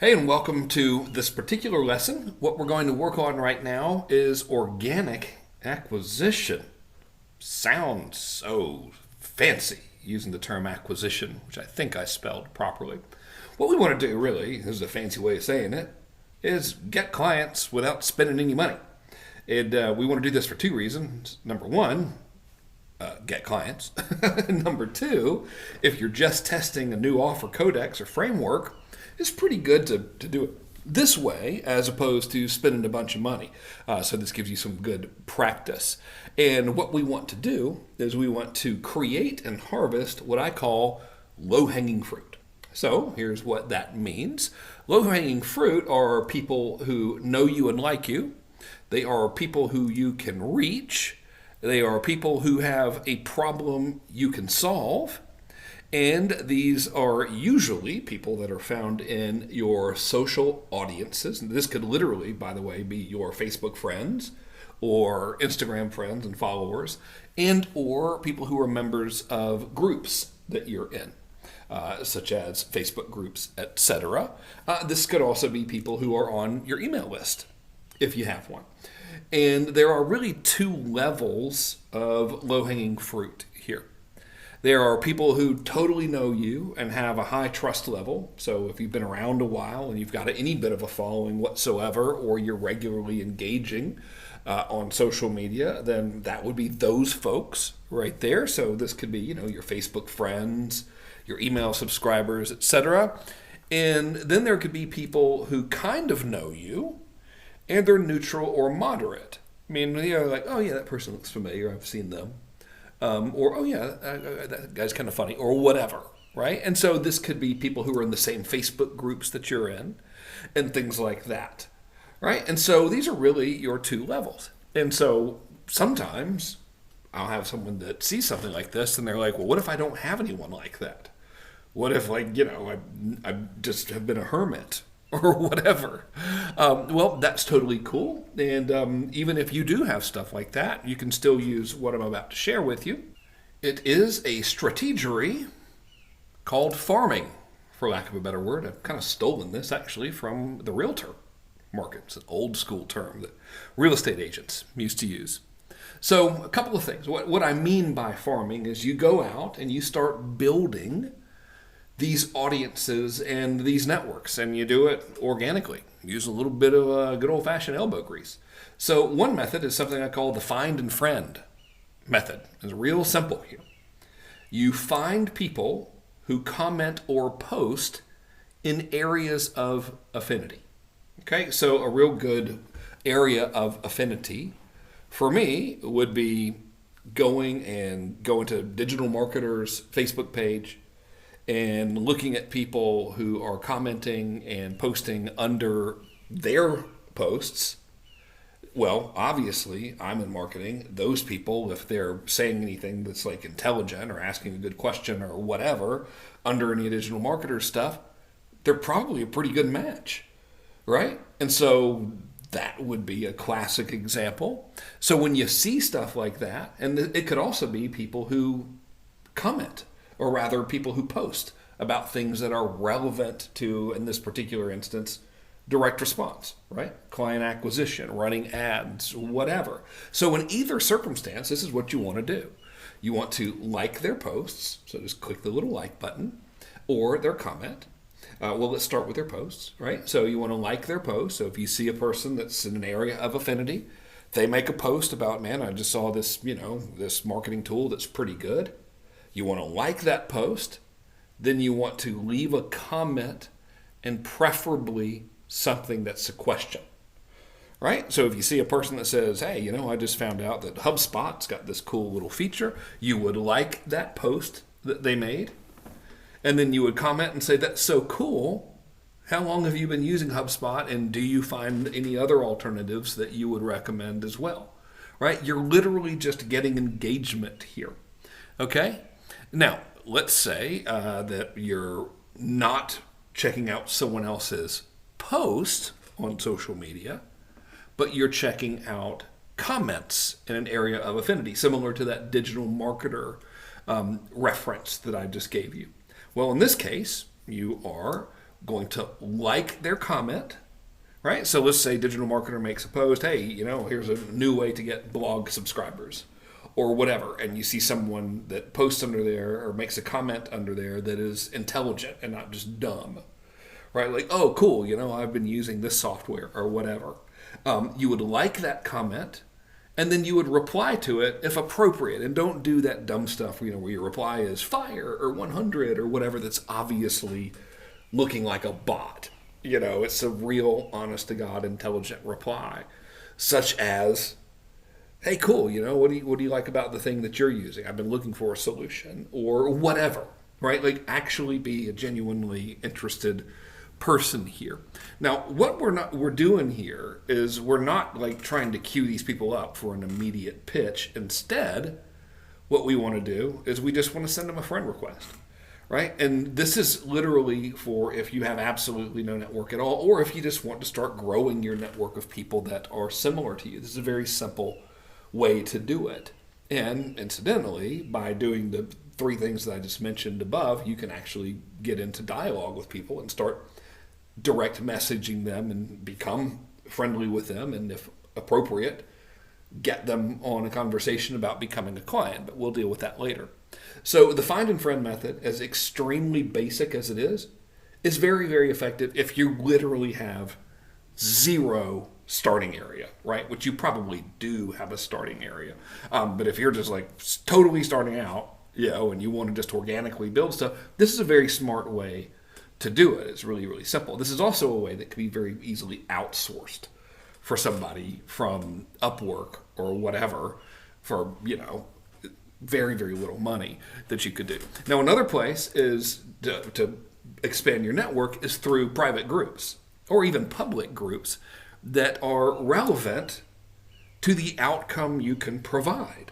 Hey, and welcome to this particular lesson. What we're going to work on right now is organic acquisition. Sounds so fancy using the term acquisition, which I think I spelled properly. What we want to do, really, this is a fancy way of saying it, is get clients without spending any money. And we want to do this for two reasons. Number one, get clients. Number two, if you're just testing a new offer codex or framework, it's pretty good to do it this way as opposed to spending a bunch of money. So this gives you some good practice. And what we want to do is we want to create and harvest what I call low-hanging fruit. So here's what that means. Low-hanging fruit are people who know you and like you. They are people who you can reach. They are people who have a problem you can solve. And these are usually people that are found in your social audiences. And this could literally, by the way, be your Facebook friends or Instagram friends and followers, and or people who are members of groups that you're in, such as Facebook groups, etc. This could also be people who are on your email list, if you have one. And there are really two levels of low-hanging fruit here. There are people who totally know you and have a high trust level. So if you've been around a while and you've got any bit of a following whatsoever, or you're regularly engaging on social media, then that would be those folks right there. So this could be, your Facebook friends, your email subscribers, etc. And then there could be people who kind of know you and they're neutral or moderate. I mean, like, oh yeah, that person looks familiar. I've seen them. Or, oh yeah, that guy's kind of funny, or whatever, right? And so this could be people who are in the same Facebook groups that you're in, and things like that, right? And so these are really your two levels. And so sometimes I'll have someone that sees something like this, and they're like, well, what if I don't have anyone like that? What if, I just have been a hermit? Or whatever. Well, that's totally cool. And even if you do have stuff like that, you can still use what I'm about to share with you. It is a strategery called farming, for lack of a better word. I've kind of stolen this actually from the realtor market. It's an old school term that real estate agents used to use. So a couple of things. What I mean by farming is you go out and you start building these audiences and these networks, and you do it organically. Use a little bit of good old-fashioned elbow grease. So one method is something I call the find and friend method. It's real simple here. You find people who comment or post in areas of affinity. Okay, so a real good area of affinity for me would be going to Digital Marketer's Facebook page and looking at people who are commenting and posting under their posts. Well, obviously, I'm in marketing. Those people, if they're saying anything that's like intelligent or asking a good question or whatever under any digital marketer stuff, they're probably a pretty good match, right? And so that would be a classic example. So when you see stuff like that, and it could also be people who comment, or rather people who post about things that are relevant to, in this particular instance, direct response, right? Client acquisition, running ads, whatever. So in either circumstance, this is what you want to do. You want to like their posts, so just click the little like button, or their comment. Well, let's start with their posts, right? So you want to like their posts. So if you see a person that's in an area of affinity, they make a post about, man, I just saw this, this marketing tool that's pretty good. You want to like that post, then you want to leave a comment, and preferably something that's a question, right? So if you see a person that says, hey, I just found out that HubSpot's got this cool little feature, you would like that post that they made, and then you would comment and say, that's so cool. How long have you been using HubSpot, and do you find any other alternatives that you would recommend as well, right? You're literally just getting engagement here, okay? Now, let's say that you're not checking out someone else's post on social media, but you're checking out comments in an area of affinity, similar to that digital marketer reference that I just gave you. Well, in this case, you are going to like their comment, right? So let's say digital marketer makes a post, hey, here's a new way to get blog subscribers or whatever. And you see someone that posts under there or makes a comment under there that is intelligent and not just dumb, right? Like, oh, cool, I've been using this software or whatever. You would like that comment, and then you would reply to it if appropriate. And don't do that dumb stuff, where your reply is fire or 100 or whatever that's obviously looking like a bot. It's a real, honest to God, intelligent reply, such as, hey, cool, what do you like about the thing that you're using? I've been looking for a solution, or whatever, right? Like, actually be a genuinely interested person here. Now, what we're doing here is we're not like trying to cue these people up for an immediate pitch. Instead, what we want to do is we just want to send them a friend request, right? And this is literally for if you have absolutely no network at all, or if you just want to start growing your network of people that are similar to you. This is a very simple way to do it. And incidentally, by doing the 3 things that I just mentioned above, you can actually get into dialogue with people and start direct messaging them and become friendly with them, and if appropriate, get them on a conversation about becoming a client. But we'll deal with that later. So the find and friend method, as extremely basic as it is very, very effective if you literally have 0 starting area, right? Which you probably do have a starting area. But if you're just like totally starting out, and you want to just organically build stuff, this is a very smart way to do it. It's really, really simple. This is also a way that can be very easily outsourced for somebody from Upwork or whatever for, very, very little money that you could do. Now, another place is to expand your network is through private groups or even public groups that are relevant to the outcome you can provide,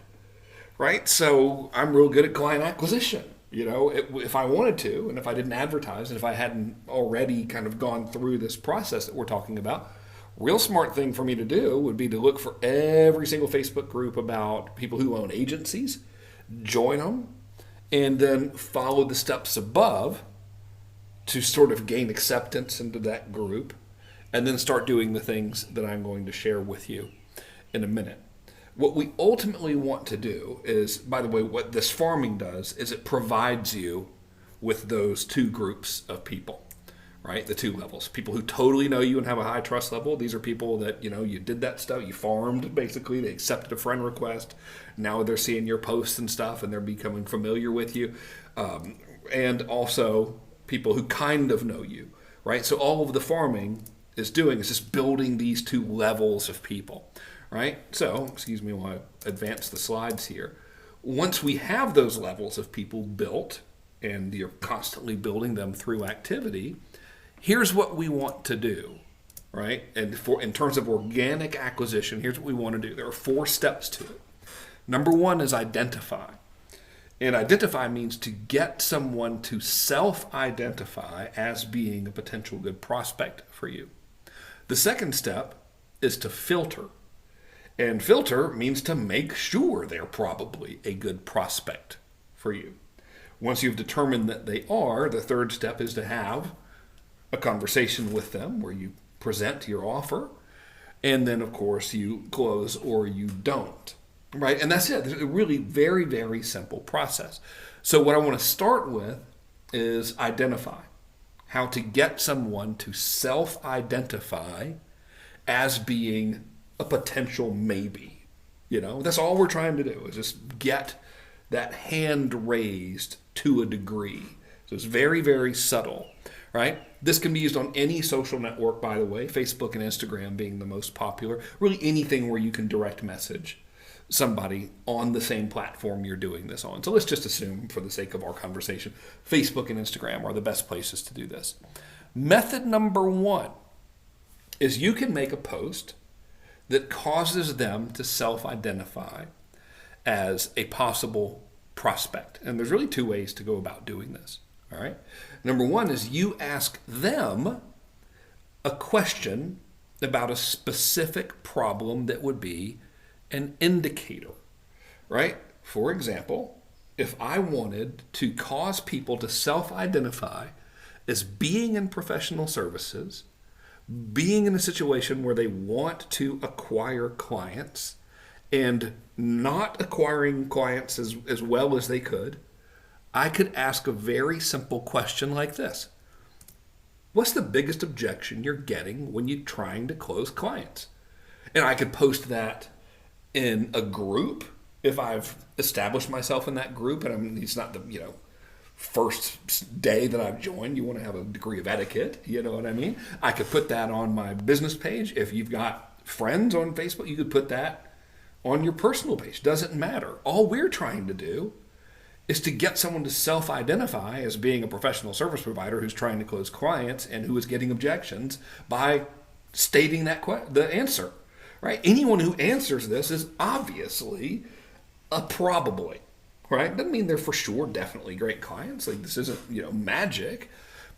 right? So I'm real good at client acquisition. If I wanted to, and if I didn't advertise, and if I hadn't already kind of gone through this process that we're talking about, real smart thing for me to do would be to look for every single Facebook group about people who own agencies, join them, and then follow the steps above to sort of gain acceptance into that group, and then start doing the things that I'm going to share with you in a minute. What we ultimately want to do is, by the way, what this farming does is it provides you with those 2 groups of people, right? The 2 levels. People who totally know you and have a high trust level. These are people that, you did that stuff. You farmed, basically. They accepted a friend request. Now they're seeing your posts and stuff, and they're becoming familiar with you. And also people who kind of know you, right? So all of the farming is doing is just building these 2 levels of people. Right? So, excuse me while I advance the slides here. Once we have those levels of people built, and you're constantly building them through activity, here's what we want to do, right? And in terms of organic acquisition, here's what we want to do. There are 4 steps to it. Number 1 is identify. And identify means to get someone to self-identify as being a potential good prospect for you. The second step is to filter. And filter means to make sure they're probably a good prospect for you. Once you've determined that they are, the third step is to have a conversation with them where you present your offer. And then, of course, you close or you don't. Right? And that's it. It's a really very, very simple process. So what I want to start with is identify. How to get someone to self-identify as being a potential maybe. That's all we're trying to do is just get that hand raised to a degree. So it's very, very subtle, right? This can be used on any social network, by the way, Facebook and Instagram being the most popular. Really anything where you can direct message somebody on the same platform you're doing this on. So let's just assume, for the sake of our conversation, Facebook and Instagram are the best places to do this. Method number 1 is you can make a post that causes them to self-identify as a possible prospect. And there's really 2 ways to go about doing this. All right. Number 1 is you ask them a question about a specific problem that would be an indicator, right? For example, if I wanted to cause people to self-identify is being in professional services, being in a situation where they want to acquire clients and not acquiring clients as well as they could, I could ask a very simple question like this. What's the biggest objection you're getting when you're trying to close clients? And I could post that in a group if I've established myself in that group, and it's not the first day that I've joined. You want to have a degree of etiquette, you know what I mean? I could put that on my business page. If you've got friends on Facebook, you could put that on your personal page. Doesn't matter. All we're trying to do is to get someone to self-identify as being a professional service provider who's trying to close clients and who is getting objections by stating the answer, right? Anyone who answers this is obviously a probably, right? Doesn't mean they're for sure definitely great clients. Like, this isn't, magic,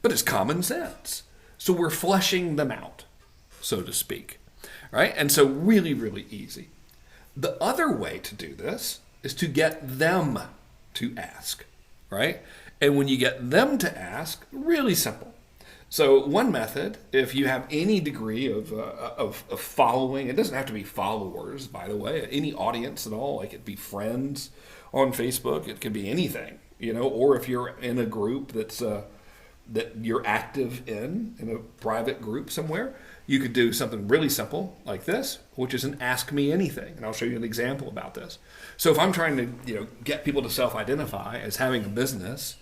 but it's common sense. So we're fleshing them out, so to speak, right? And so really, really easy. The other way to do this is to get them to ask, right? And when you get them to ask, really simple. So one method, if you have any degree of following, it doesn't have to be followers, by the way, any audience at all, like it'd be friends on Facebook, it could be anything, or if you're in a group that you're active in a private group somewhere, you could do something really simple like this, which is an ask me anything. And I'll show you an example about this. So if I'm trying to get people to self-identify as having a business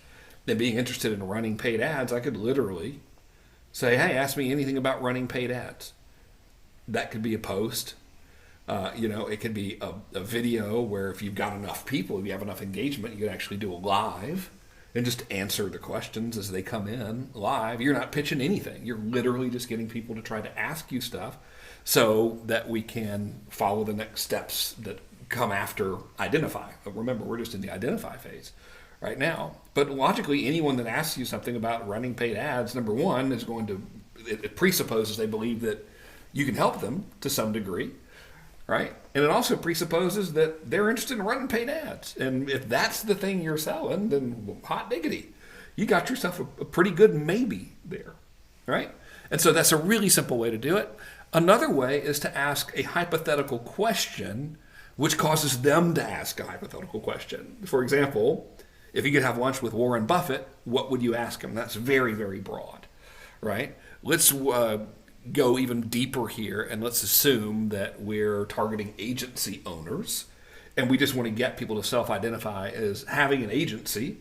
and being interested in running paid ads, I could literally say, hey, ask me anything about running paid ads. That could be a post. It could be a video where if you've got enough people, if you have enough engagement, you can actually do a live and just answer the questions as they come in live. You're not pitching anything. You're literally just getting people to try to ask you stuff so that we can follow the next steps that come after identify. But remember, we're just in the identify phase right now. But logically, anyone that asks you something about running paid ads, number one, is it presupposes they believe that you can help them to some degree, right? And it also presupposes that they're interested in running paid ads. And if that's the thing you're selling, then hot diggity, you got yourself a pretty good maybe there, right? And so that's a really simple way to do it. Another way is to ask a hypothetical question, which causes them to ask a hypothetical question. For example, if you could have lunch with Warren Buffett, what would you ask him? That's very, very broad, right? Let's go even deeper here, and let's assume that we're targeting agency owners, and we just want to get people to self-identify as having an agency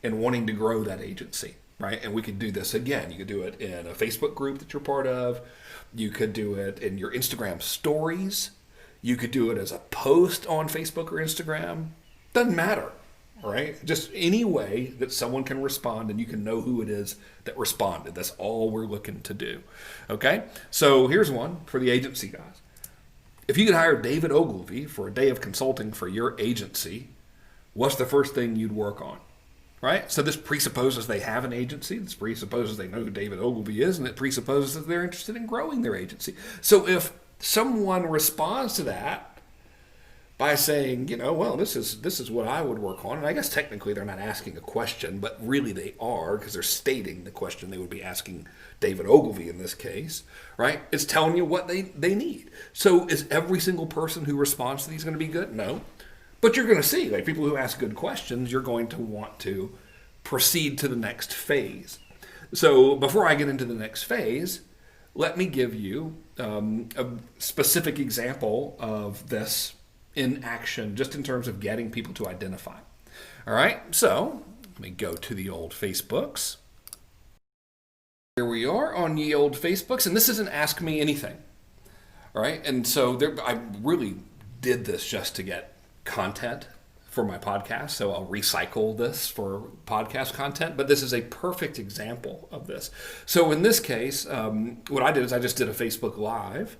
and wanting to grow that agency, right? And we could do this again. You could do it in a Facebook group that you're part of. You could do it in your Instagram stories. You could do it as a post on Facebook or Instagram. Doesn't matter. Right? Just any way that someone can respond and you can know who it is that responded. That's all we're looking to do. Okay? So here's one for the agency guys. If you could hire David Ogilvy for a day of consulting for your agency, what's the first thing you'd work on? Right? So this presupposes they have an agency. This presupposes they know who David Ogilvy is, and it presupposes that they're interested in growing their agency. So if someone responds to that by saying, well, this is what I would work on. And I guess technically they're not asking a question, but really they are, because they're stating the question they would be asking David Ogilvy in this case, right? It's telling you what they need. So is every single person who responds to these going to be good? No. But you're going to see, like, people who ask good questions, you're going to want to proceed to the next phase. So before I get into the next phase, let me give you a specific example of this in action, just in terms of getting people to identify. All right, so let me go to the old Facebooks. Here we are on ye old Facebooks, and this is an Ask Me Anything. All right, and so I really did this just to get content for my podcast, so I'll recycle this for podcast content, but this is a perfect example of this. So in this case, what I did is I just did a Facebook Live.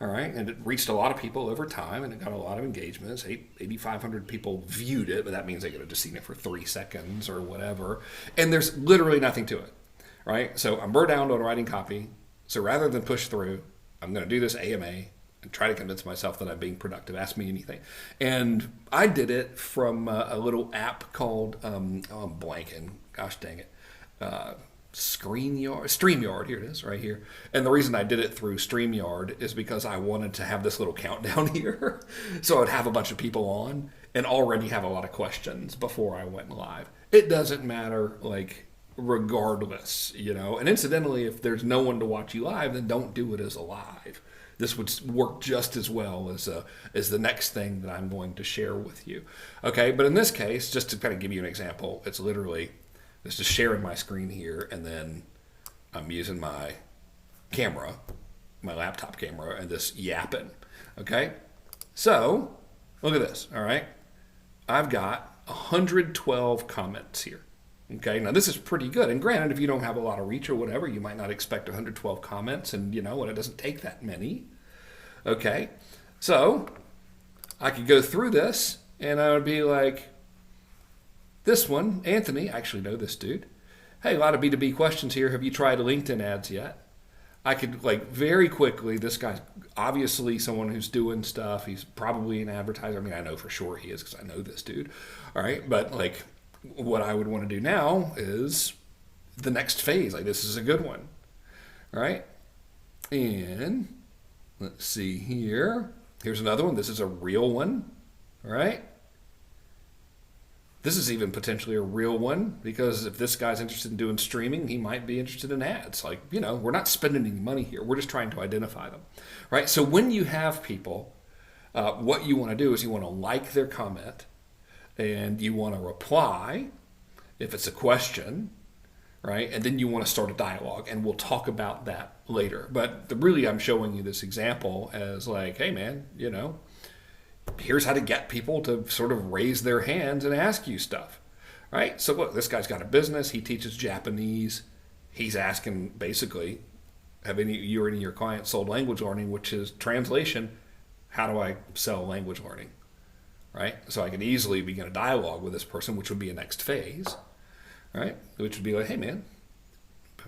All right, and it reached a lot of people over time, and it got a lot of engagements. 8,500 people viewed it, but that means they could have just seen it for 3 seconds or whatever. And there's literally nothing to it, right? So I'm burnt out on writing copy. So rather than push through, I'm going to do this AMA and try to convince myself that I'm being productive. Ask me anything. And I did it from a little app called, I'm blanking. Gosh dang it. StreamYard, here it is, right here. And the reason I did it through StreamYard is because I wanted to have this little countdown here. So I'd have a bunch of people on and already have a lot of questions before I went live. It doesn't matter, like, regardless, you know. And incidentally, if there's no one to watch you live, then don't do it as a live. This would work just as well as the next thing that I'm going to share with you. Okay, but in this case, just to kind of give you an example, it's literally just sharing my screen here, and then I'm using my camera, my laptop camera, and just yapping. Okay, so look at this. All right, I've got 112 comments here. Okay, now this is pretty good. And granted, if you don't have a lot of reach or whatever, you might not expect 112 comments, and you know what, it doesn't take that many. Okay, so I could go through this and I would be like, this one, Anthony, I actually know this dude. Hey, a lot of B2B questions here. Have you tried LinkedIn ads yet? I could, like, very quickly, this guy's obviously someone who's doing stuff. He's probably an advertiser. I mean, I know for sure he is because I know this dude. All right, but like, what I would want to do now is the next phase. Like, this is a good one. All right, and let's see here. Here's another one. This is a real one. All right. This is even potentially a real one, because if this guy's interested in doing streaming, he might be interested in ads. Like, you know, we're not spending any money here. We're just trying to identify them, right? So when you have people, what you want to do is you want to like their comment, and you want to reply if it's a question, right? And then you want to start a dialogue, and we'll talk about that later. But really, I'm showing you this example as like, hey, man, you know, here's how to get people to sort of raise their hands and ask you stuff, right? So look, this guy's got a business. He teaches Japanese. He's asking basically, have any of your clients sold language learning, which is translation. How do I sell language learning, right? So I can easily begin a dialogue with this person, which would be a next phase, right? Which would be like, hey man,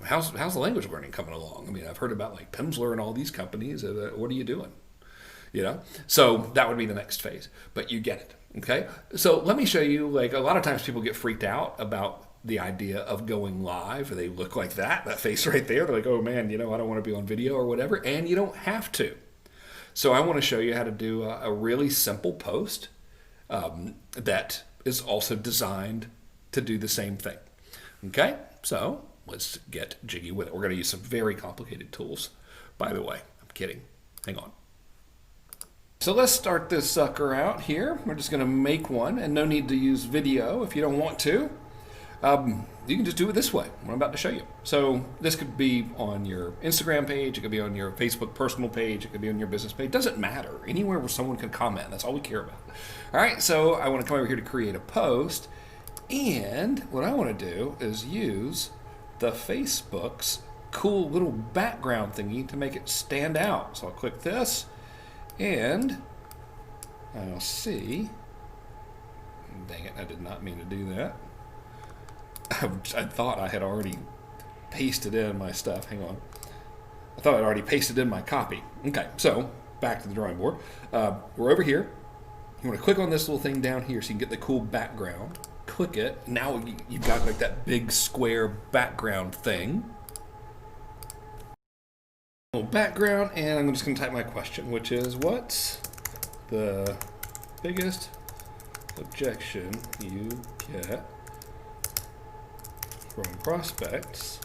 how's the language learning coming along? I mean, I've heard about like Pimsleur and all these companies. What are you doing? You know, so that would be the next phase, but you get it. Okay, so let me show you. Like, a lot of times people get freaked out about the idea of going live, or they look like that face right there. They're like, oh man, you know, I don't want to be on video or whatever, and you don't have to. So I want to show you how to do a really simple post that is also designed to do the same thing. Okay, so let's get jiggy with it. We're going to use some very complicated tools, by the way. I'm kidding. Hang on. So let's start this sucker out here. We're just going to make one, and no need to use video if you don't want to. You can just do it this way, what I'm about to show you. So this could be on your Instagram page, it could be on your Facebook personal page, it could be on your business page. It doesn't matter. Anywhere where someone can comment, that's all we care about. All right, so I want to come over here to create a post, and what I want to do is use the Facebook's cool little background thingy to make it stand out. So I'll click this, and I'll see. Dang it, I did not mean to do that. I thought I had already pasted in my stuff. Hang on. I thought I'd already pasted in my copy. Okay, so back to the drawing board. We're over here. You want to click on this little thing down here so you can get the cool background. Click it. Now you've got like that big square background thing. Background, and I'm just going to type my question, which is, what's the biggest objection you get from prospects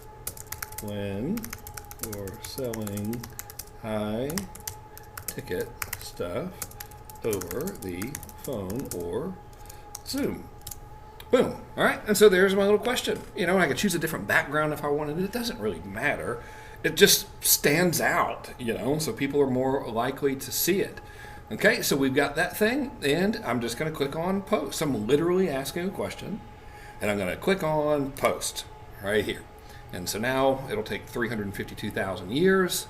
when you're selling high ticket stuff over the phone or Zoom? Boom. All right, and so there's my little question. You know, I could choose a different background if I wanted. It doesn't really matter. It just stands out, you know, so people are more likely to see it. Okay, so we've got that thing, and I'm just going to click on post. I'm literally asking a question, and I'm going to click on post right here. And so now it'll take 352,000 years,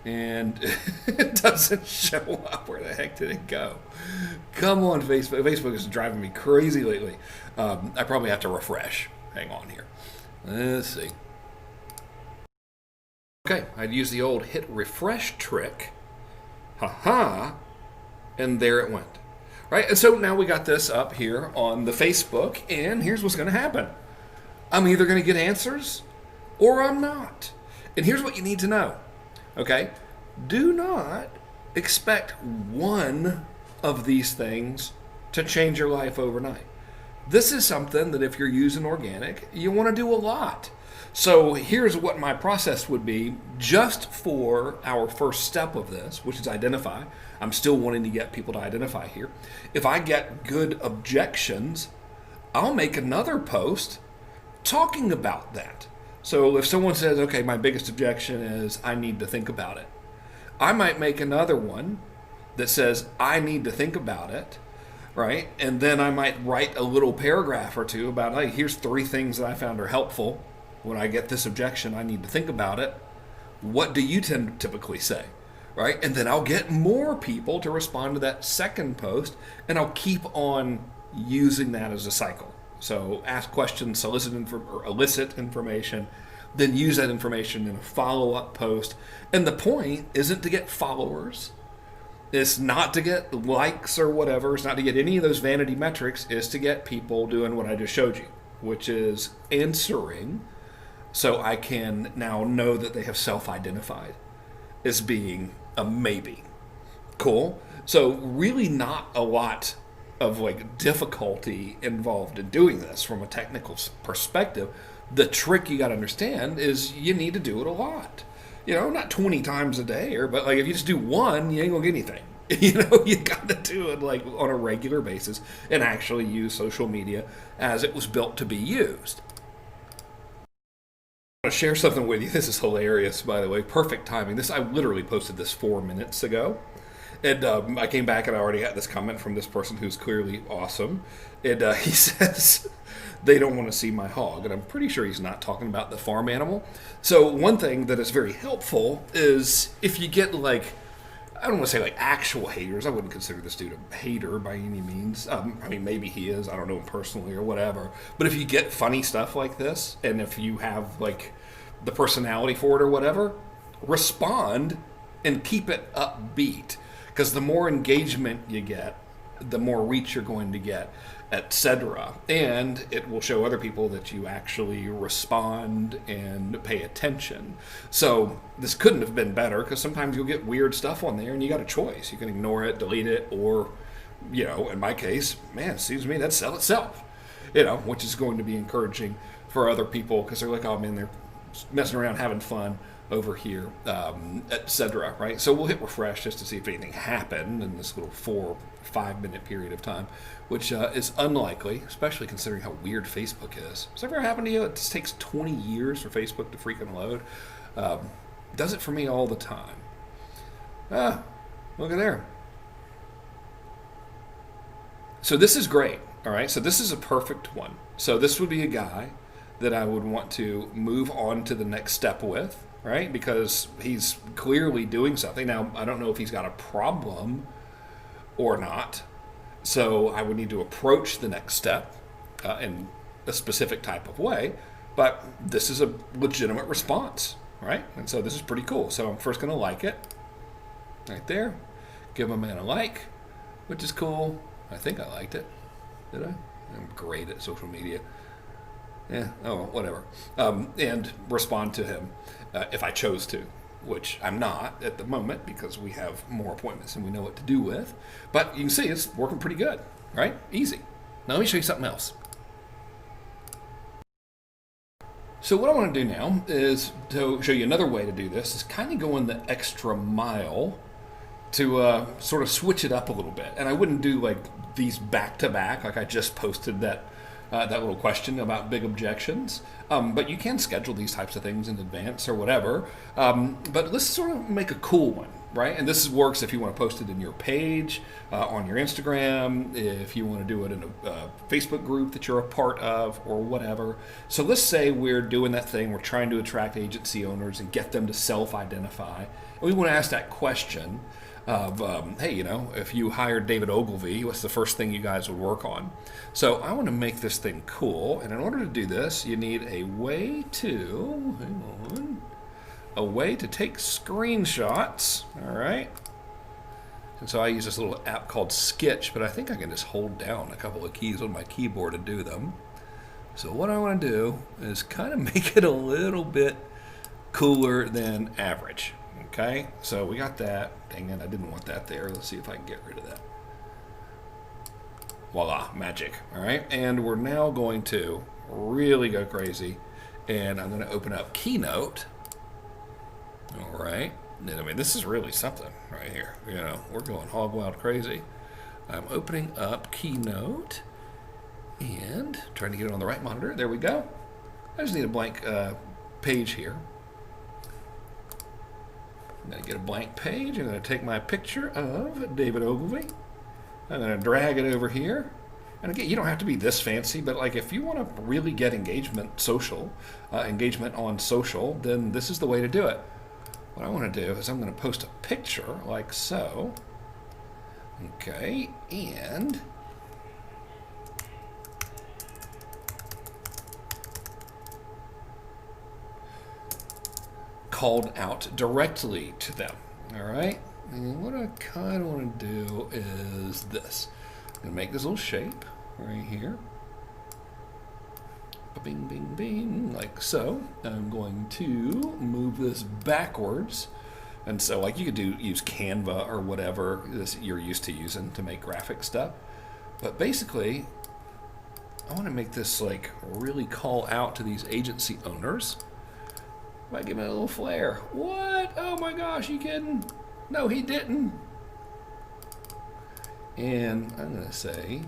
and it doesn't show up. Where the heck did it go? Come on, Facebook. Facebook is driving me crazy lately. I probably have to refresh. Hang on here. Let's see. Okay, I'd use the old hit refresh trick. Ha-ha. And there it went. Right, and so now we got this up here on the Facebook, and here's what's going to happen. I'm either going to get answers, or I'm not. And here's what you need to know, okay? Do not expect one of these things to change your life overnight. This is something that if you're using organic, you want to do a lot. So here's what my process would be just for our first step of this, which is identify. I'm still wanting to get people to identify here. If I get good objections, I'll make another post talking about that. So if someone says, okay, my biggest objection is I need to think about it, I might make another one that says I need to think about it, right? And then I might write a little paragraph or two about, hey, here's 3 things that I found are helpful. When I get this objection, I need to think about it. What do you typically say, right? And then I'll get more people to respond to that second post, and I'll keep on using that as a cycle. So ask questions, elicit information, then use that information in a follow-up post. And the point isn't to get followers. It's not to get likes or whatever. It's not to get any of those vanity metrics. It's to get people doing what I just showed you, which is answering, so I can now know that they have self-identified as being a maybe. Cool. So really not a lot of difficulty involved in doing this from a technical perspective. The trick you got to understand is you need to do it a lot. Not 20 times a day, but if you just do one, you ain't gonna get anything. You got to do it on a regular basis and actually use social media as it was built to be used. I want to share something with you. This is hilarious, by the way. Perfect timing. I literally posted this 4 minutes ago. And I came back and I already had this comment from this person who's clearly awesome. And he says, they don't want to see my hog. And I'm pretty sure he's not talking about the farm animal. So one thing that is very helpful is if you get I don't want to say actual haters. I wouldn't consider this dude a hater by any means. Maybe he is. I don't know him personally or whatever. But if you get funny stuff like this, and if you have the personality for it or whatever, respond and keep it upbeat. Because the more engagement you get, the more reach you're going to get, etc. And it will show other people that you actually respond and pay attention. So this couldn't have been better, because sometimes you'll get weird stuff on there and you got a choice. You can ignore it, delete it, or, in my case, man, it seems to me that'd sell itself, which is going to be encouraging for other people, because they're oh man, they're messing around having fun over here, etc. Right? So we'll hit refresh just to see if anything happened in this little 4 or 5 minute period of time, which is unlikely, especially considering how weird Facebook is. Has that ever happened to you? It just takes 20 years for Facebook to freaking load. Does it for me all the time. Look at there. So this is great. All right. So this is a perfect one. So this would be a guy that I would want to move on to the next step with, right? Because he's clearly doing something. Now, I don't know if he's got a problem or not. So I would need to approach the next step in a specific type of way. But this is a legitimate response, right? And so this is pretty cool. So I'm first going to like it right there. Give my man a like, which is cool. I think I liked it. Did I? I'm great at social media. Yeah, oh, whatever. And respond to him if I chose to, which I'm not at the moment because we have more appointments and we know what to do with. But you can see it's working pretty good, right? Easy. Now let me show you something else. So what I want to do now is to show you another way to do this, is kind of going the extra mile to sort of switch it up a little bit. And I wouldn't do these back to back like I just posted that little question about big objections. But you can schedule these types of things in advance or whatever. But let's sort of make a cool one, right? And this works if you want to post it in your page, on your Instagram, if you want to do it in a Facebook group that you're a part of or whatever. So let's say we're doing that thing. We're trying to attract agency owners and get them to self-identify. And we want to ask that question of, hey, if you hired David Ogilvy, what's the first thing you guys would work on? So I want to make this thing cool, and in order to do this, you need a way to, a way to take screenshots, all right? And so I use this little app called Sketch, but I think I can just hold down a couple of keys on my keyboard to do them. So what I want to do is kind of make it a little bit cooler than average. Okay, so we got that. Dang it, I didn't want that there. Let's see if I can get rid of that. Voila, magic. All right, and we're now going to really go crazy, and I'm going to open up Keynote. All right, and I mean, this is really something right here. You know, we're going hog wild crazy. I'm opening up Keynote and trying to get it on the right monitor. There we go. I just need a blank page here. I'm going to get a blank page. I'm going to take my picture of David Ogilvy. I'm going to drag it over here. And again, you don't have to be this fancy, but like if you want to really get engagement on social, then this is the way to do it. What I want to do is I'm going to post a picture like so. Okay, and called out directly to them. All right, and what I kind of want to do is this. I'm going to make this little shape right here. Bing, bing, bing, like so. I'm going to move this backwards. And so like you could use Canva or whatever you're used to using to make graphic stuff. But basically, I want to make this like really call out to these agency owners by giving it a little flair. What? Oh my gosh, you kidding? No, he didn't. And I'm going to say,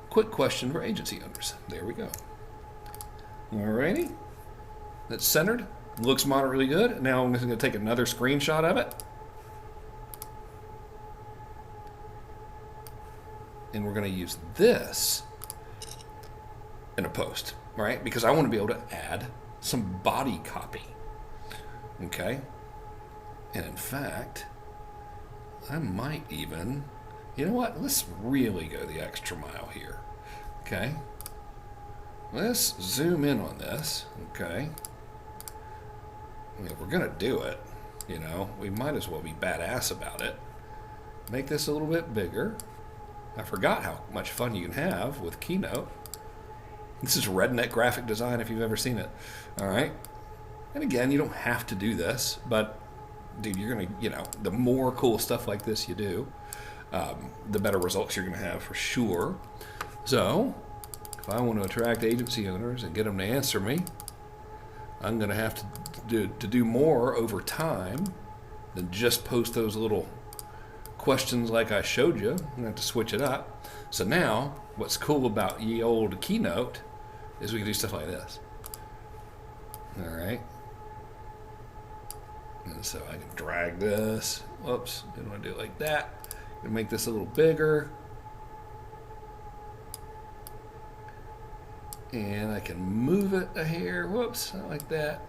quick question for agency owners. There we go. Alrighty. That's centered. Looks moderately good. Now I'm just going to take another screenshot of it. And we're going to use this in a post, right? Because I want to be able to add some body copy. Okay? And in fact, I might even, you know what? Let's really go the extra mile here. Okay? Let's zoom in on this. Okay? I mean, if we're going to do it, you know, we might as well be badass about it. Make this a little bit bigger. I forgot how much fun you can have with Keynote. This is redneck graphic design if you've ever seen it. All right. And again, you don't have to do this, but dude, you're going to, you know, the more cool stuff like this you do, the better results you're going to have for sure. So if I want to attract agency owners and get them to answer me, I'm going to have to do more over time than just post those little questions like I showed you. I'm going to have to switch it up. So now, what's cool about ye old Keynote is we can do stuff like this. All right. And so I can drag this. Whoops, didn't want to do it like that. I'm going to make this a little bigger. And I can move it a hair. Whoops, not like that.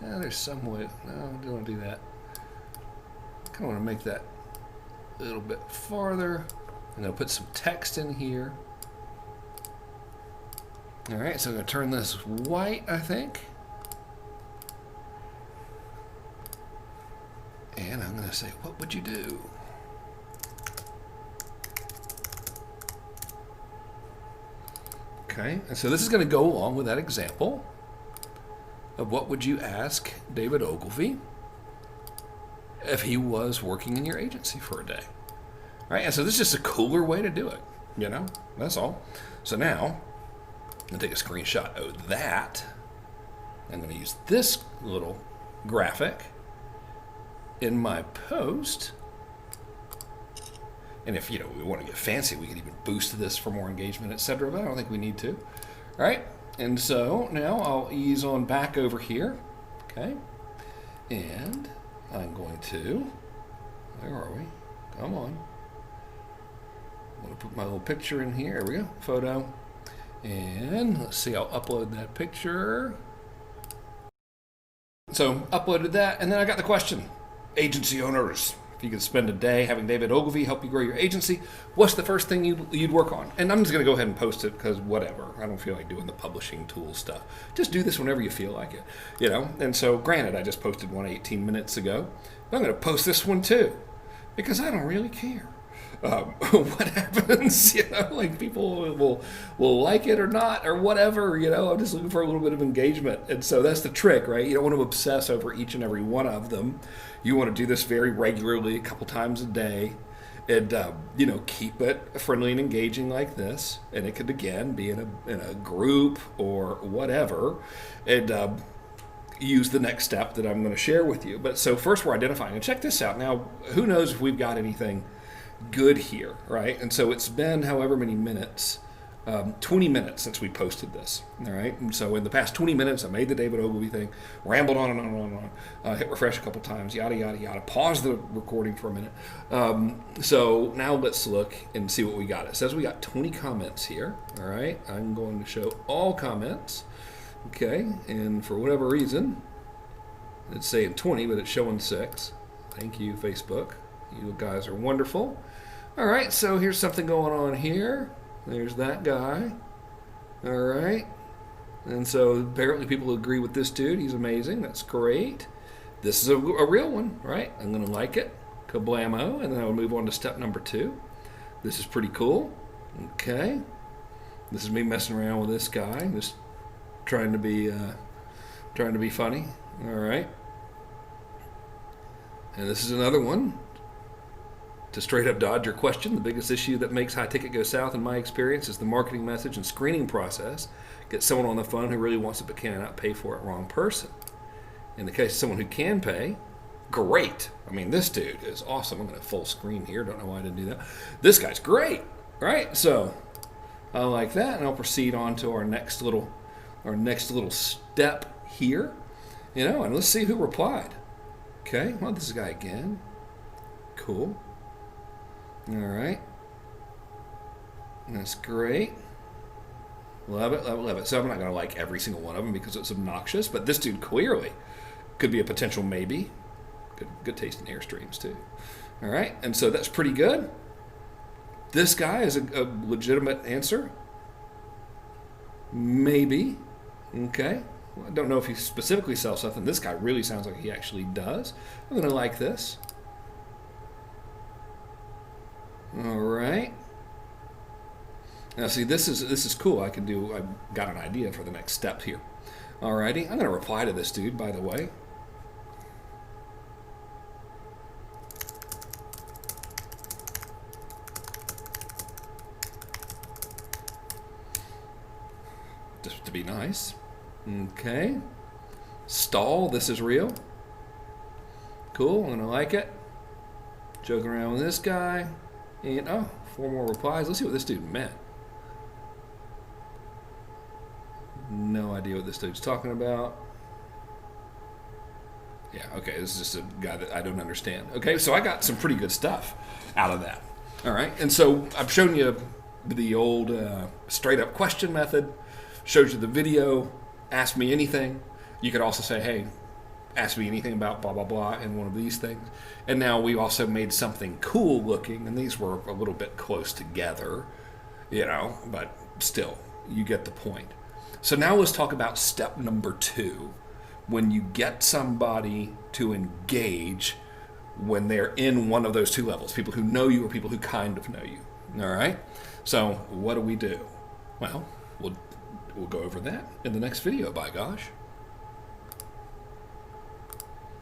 Now there's some way. No, I don't want to do that. I kind of want to make that a little bit farther. I'm going to put some text in here. All right, so I'm going to turn this white, I think. And I'm going to say, what would you do? Okay, and so this is going to go along with that example of what would you ask David Ogilvy if he was working in your agency for a day. Right, and so this is just a cooler way to do it, you know, that's all. So now, I'm going to take a screenshot of that. I'm going to use this little graphic in my post. And if, you know, we want to get fancy, we can even boost this for more engagement, etc. But I don't think we need to. All right, and so now I'll ease on back over here, okay? And I'm going to, where are we? Come on. I'm going to put my little picture in here. There we go, photo. And let's see, I'll upload that picture. So uploaded that, and then I got the question. Agency owners, if you could spend a day having David Ogilvy help you grow your agency, what's the first thing you'd work on? And I'm just going to go ahead and post it because whatever. I don't feel like doing the publishing tool stuff. Just do this whenever you feel like it, you know? And so granted, I just posted one 18 minutes ago, but I'm going to post this one too. because I don't really care. What happens, like people will like it or not or whatever, I'm just looking for a little bit of engagement. And so that's the trick, right? You don't want to obsess over each and every one of them. You want to do this very regularly, a couple times a day, and keep it friendly and engaging like this. And it could again be in a group or whatever, and use the next step that I'm going to share with you. But so first we're identifying, and check this out. Now, who knows if we've got anything good here, right? And so it's been however many minutes, 20 minutes since we posted this, all right? And so in the past 20 minutes, I made the David Ogilvy thing, rambled on and on and on, and on, hit refresh a couple times, yada, yada, yada, pause the recording for a minute. So now let's look and see what we got. It says we got 20 comments here, all right? I'm going to show all comments, okay? And for whatever reason, it's saying 20, but it's showing 6. Thank you, Facebook. You guys are wonderful. All right, so here's something going on here. There's that guy. All right. And so apparently people agree with this dude. He's amazing. That's great. This is a real one, right? I'm going to like it. Kablamo. And then I'll move on to step number 2. This is pretty cool. Okay. This is me messing around with this guy. Just trying to be funny. All right. And this is another one. To straight up dodge your question, the biggest issue that makes high ticket go south in my experience is the marketing message and screening process. Get someone on the phone who really wants it but cannot pay for it, wrong person. In the case of someone who can pay, great. I mean, this dude is awesome. I'm going to full screen here. Don't know why I didn't do that. This guy's great, right? So I like that, and I'll proceed on to our next little step here. And let's see who replied. Okay, well, this guy again. Cool. All right. That's great. Love it, love it, love it. So I'm not going to like every single one of them because it's obnoxious, but this dude clearly could be a potential maybe. Good taste in Airstreams, too. All right, and so that's pretty good. This guy is a legitimate answer. Maybe. Okay. Well, I don't know if he specifically sells something. This guy really sounds like he actually does. I'm going to like this. All right. Now see, this is cool. I've got an idea for the next step here. Alrighty, I'm gonna reply to this dude, by the way. Just to be nice. Okay. Stall, this is real. Cool, I'm gonna like it. Joking around with this guy. And, 4 more replies. Let's see what this dude meant. No idea what this dude's talking about. Yeah, okay, this is just a guy that I don't understand. Okay, so I got some pretty good stuff out of that. All right, and so I've shown you the old straight-up question method, showed you the video, ask me anything. You could also say, hey, ask me anything about blah, blah, blah in one of these things. And now we also made something cool looking, and these were a little bit close together, but still, you get the point. So now let's talk about step number 2. When you get somebody to engage when they're in one of those 2 levels, people who know you or people who kind of know you. All right? So what do we do? Well, we'll go over that in the next video, by gosh.